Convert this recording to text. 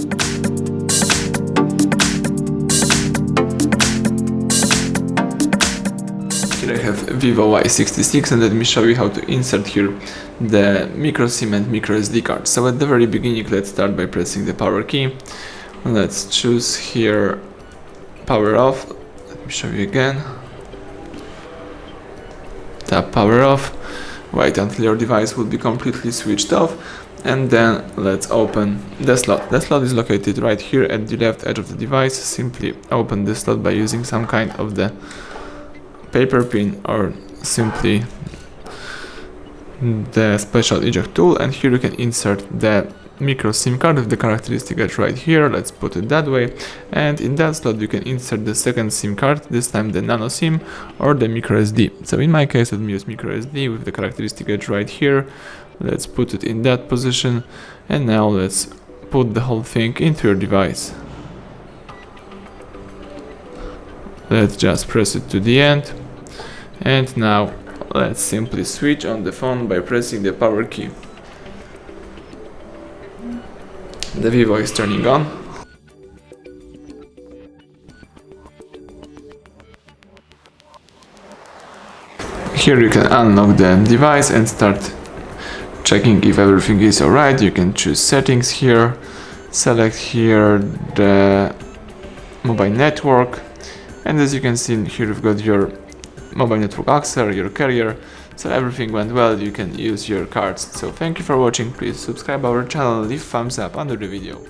Here I have VIVO Y66 and let me show you how to insert here the micro SIM and micro SD card. So at the very beginning, let's start by pressing the power key. Let's choose here power off. Let me show you again. Tap power off. Wait until your device will be completely switched off, and then let's open the slot. The slot is located right here at the left edge of the device. Simply open the slot by using some kind of the paper pin or simply the special eject tool, and here you can insert the micro SIM card with the characteristic edge right here. Let's put it that way, and in that slot you can insert the second SIM card, this time the nano SIM or the micro SD. So in my case, let me use micro SD with the characteristic edge right here. Let's put it in that position, and now let's put the whole thing into your device. Let's just press it to the end, and now let's simply switch on the phone by pressing the power key. The Vivo is turning on. Here you can unlock the device and start checking if everything is alright. You can choose settings here, select here the mobile network, and as you can see here you've got your mobile network access, your carrier. So everything went well, you can use your cards. So thank you for watching, please subscribe our channel, leave thumbs up under the video.